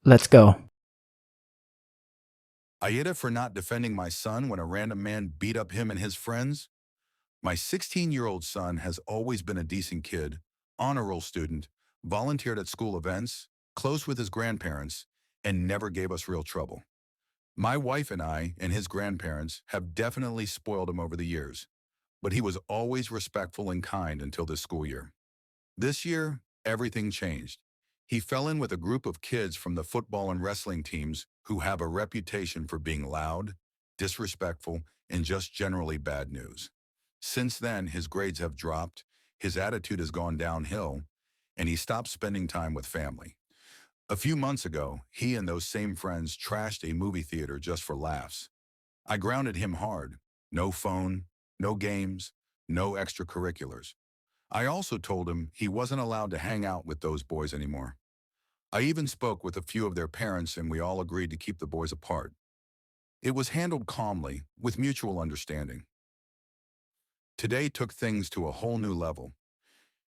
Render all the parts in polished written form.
Let's go. Aita for not defending my son when a random man beat up him and his friends? My 16-year-old son has always been a decent kid, honor roll student, volunteered at school events, close with his grandparents, and never gave us real trouble. My wife and I and his grandparents have definitely spoiled him over the years, but he was always respectful and kind until this school year. This year, everything changed. He fell in with a group of kids from the football and wrestling teams who have a reputation for being loud, disrespectful, and just generally bad news. Since then, his grades have dropped, his attitude has gone downhill, and he stopped spending time with family. A few months ago, he and those same friends trashed a movie theater just for laughs. I grounded him hard. No phone, no games, no extracurriculars. I also told him he wasn't allowed to hang out with those boys anymore. I even spoke with a few of their parents and we all agreed to keep the boys apart. It was handled calmly, with mutual understanding. Today took things to a whole new level.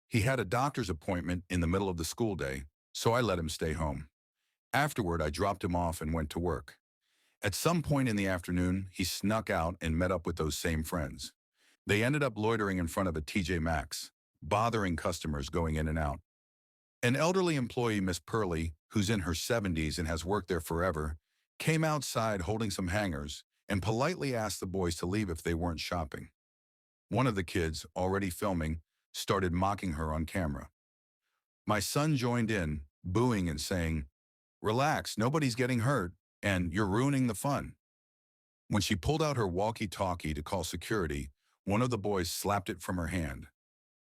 He had a doctor's appointment in the middle of the school day, so I let him stay home. Afterward, I dropped him off and went to work. At some point in the afternoon, he snuck out and met up with those same friends. They ended up loitering in front of a TJ Maxx, bothering customers going in and out. An elderly employee, Miss Purley, who's in her 70s and has worked there forever, came outside holding some hangers and politely asked the boys to leave if they weren't shopping. One of the kids, already filming, started mocking her on camera. My son joined in, booing and saying, "Relax, nobody's getting hurt, and you're ruining the fun." When she pulled out her walkie-talkie to call security, one of the boys slapped it from her hand.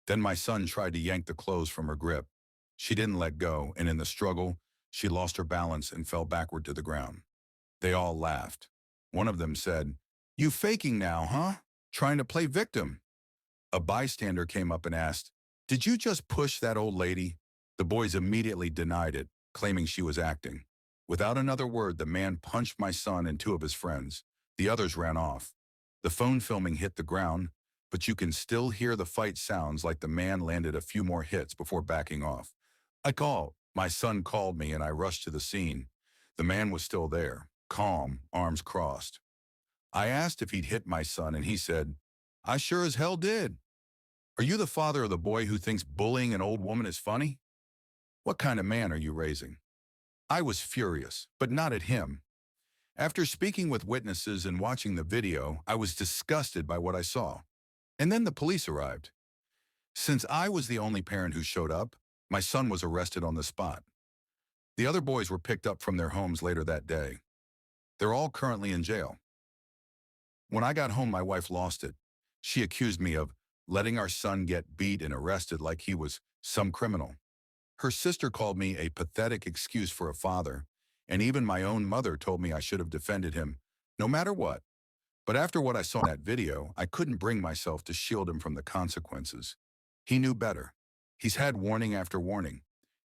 Then my son tried to yank the clothes from her grip. She didn't let go, and in the struggle, she lost her balance and fell backward to the ground. They all laughed. One of them said, "You faking now, huh? Trying to play victim." A bystander came up and asked, "Did you just push that old lady?" The boys immediately denied it, claiming she was acting. Without another word, the man punched my son and two of his friends. The others ran off. The phone filming hit the ground, but you can still hear the fight sounds like the man landed a few more hits before backing off. My son called me and I rushed to the scene. The man was still there, calm, arms crossed. I asked if he'd hit my son and he said, "I sure as hell did." Are you the father of the boy who thinks bullying an old woman is funny? What kind of man are you raising? I was furious, but not at him. After speaking with witnesses and watching the video, I was disgusted by what I saw. And then the police arrived. Since I was the only parent who showed up, my son was arrested on the spot. The other boys were picked up from their homes later that day. They're all currently in jail. When I got home, my wife lost it. She accused me of letting our son get beat and arrested like he was some criminal. Her sister called me a pathetic excuse for a father, and even my own mother told me I should have defended him, no matter what. But after what I saw in that video, I couldn't bring myself to shield him from the consequences. He knew better. He's had warning after warning.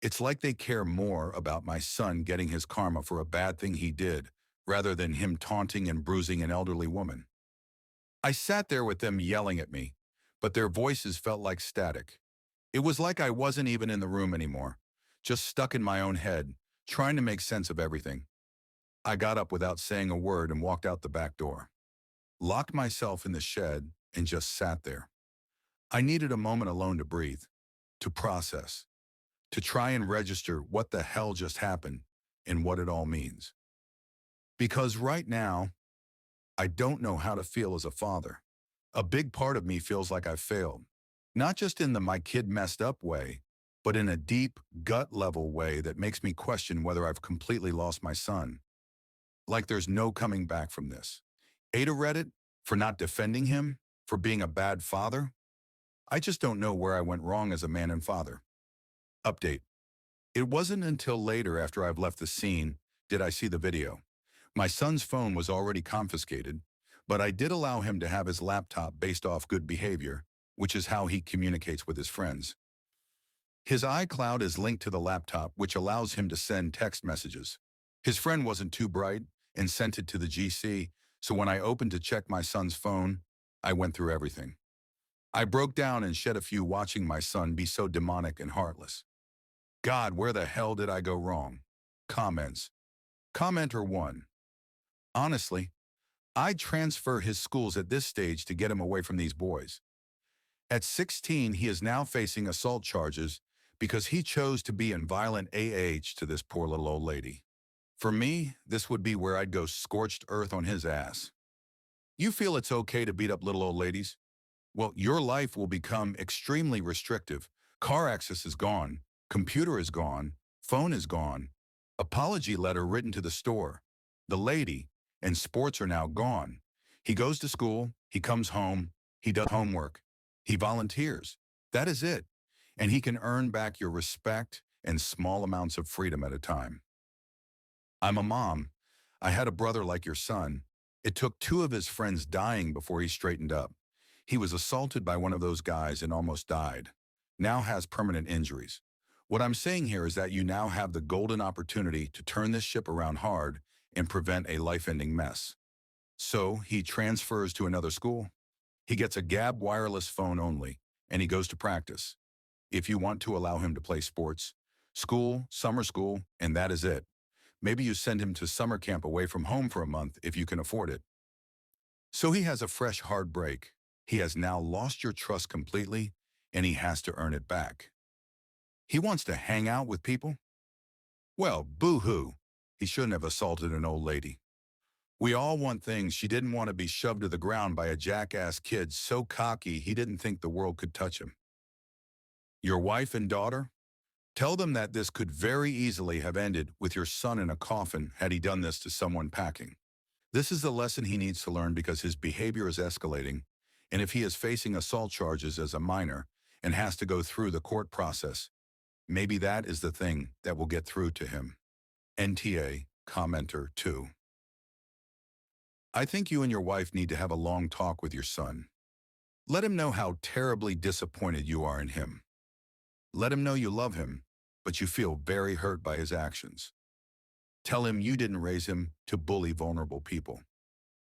It's like they care more about my son getting his karma for a bad thing he did, rather than him taunting and bruising an elderly woman. I sat there with them yelling at me, but their voices felt like static. It was like I wasn't even in the room anymore, just stuck in my own head, trying to make sense of everything. I got up without saying a word and walked out the back door, locked myself in the shed, and just sat there. I needed a moment alone to breathe, to process, to try and register what the hell just happened and what it all means. Because right now, I don't know how to feel as a father. A big part of me feels like I've failed, not just in the my kid messed up way, but in a deep, gut level way that makes me question whether I've completely lost my son. Like there's no coming back from this. Ada Reddit, for not defending him, for being a bad father. I just don't know where I went wrong as a man and father. Update. It wasn't until later after I've left the scene did I see the video. My son's phone was already confiscated, but I did allow him to have his laptop based off good behavior, which is how he communicates with his friends. His iCloud is linked to the laptop, which allows him to send text messages. His friend wasn't too bright and sent it to the GC, so when I opened to check my son's phone, I went through everything. I broke down and shed a few watching my son be so demonic and heartless. God, where the hell did I go wrong? Comments. Commenter 1. Honestly, I'd transfer his schools at this stage to get him away from these boys. At 16, he is now facing assault charges because he chose to be in violent to this poor little old lady. For me, this would be where I'd go scorched earth on his ass. You feel it's okay to beat up little old ladies? Well, your life will become extremely restrictive. Car access is gone, computer is gone, phone is gone, apology letter written to the store, the lady, and sports are now gone. He goes to school, he comes home, he does homework, he volunteers. That is it. And he can earn back your respect and small amounts of freedom at a time. I'm a mom. I had a brother like your son. It took 2 of his friends dying before he straightened up. He was assaulted by one of those guys and almost died. Now has permanent injuries. What I'm saying here is that you now have the golden opportunity to turn this ship around hard and prevent a life-ending mess. So he transfers to another school. He gets a Gab wireless phone only, and he goes to practice. If you want to allow him to play sports, school, summer school, and that is it. Maybe you send him to summer camp away from home for a month if you can afford it. So he has a fresh hard break. He has now lost your trust completely, and he has to earn it back. He wants to hang out with people? Well, boo-hoo. He shouldn't have assaulted an old lady. We all want things. She didn't want to be shoved to the ground by a jackass kid so cocky he didn't think the world could touch him. Your wife and daughter? Tell them that this could very easily have ended with your son in a coffin had he done this to someone packing. This is the lesson he needs to learn because his behavior is escalating, and if he is facing assault charges as a minor and has to go through the court process, maybe that is the thing that will get through to him. NTA, Commenter 2. I think you and your wife need to have a long talk with your son. Let him know how terribly disappointed you are in him. Let him know you love him, but you feel very hurt by his actions. Tell him you didn't raise him to bully vulnerable people.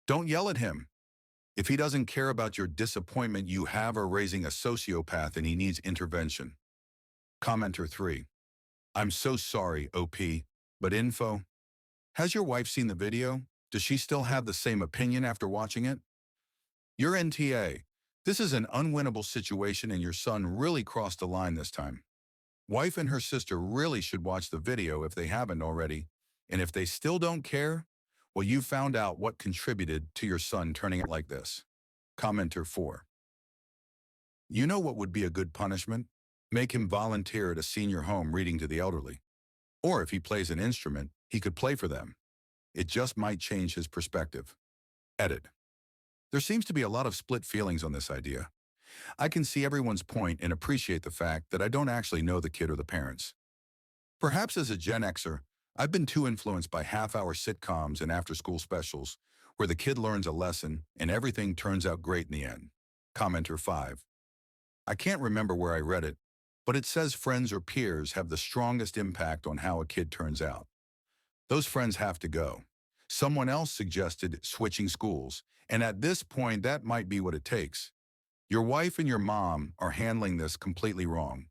Don't yell at him. If he doesn't care about your disappointment, you have are raising a sociopath and he needs intervention. Commenter 3. I'm so sorry, OP, but info? Has your wife seen the video? Does she still have the same opinion after watching it? You're NTA. This is an unwinnable situation and your son really crossed the line this time. Wife and her sister really should watch the video if they haven't already, and if they still don't care, well, you found out what contributed to your son turning out like this. Commenter 4. You know what would be a good punishment? Make him volunteer at a senior home reading to the elderly. Or if he plays an instrument, he could play for them. It just might change his perspective. Edit. There seems to be a lot of split feelings on this idea. I can see everyone's point and appreciate the fact that I don't actually know the kid or the parents. Perhaps as a Gen Xer, I've been too influenced by half-hour sitcoms and after-school specials where the kid learns a lesson and everything turns out great in the end. Commenter 5. I can't remember where I read it, but it says friends or peers have the strongest impact on how a kid turns out. Those friends have to go. Someone else suggested switching schools, and at this point, that might be what it takes. Your wife and your mom are handling this completely wrong.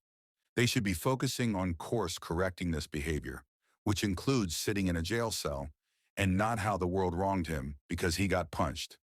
They should be focusing on course correcting this behavior, which includes sitting in a jail cell, and not how the world wronged him because he got punched.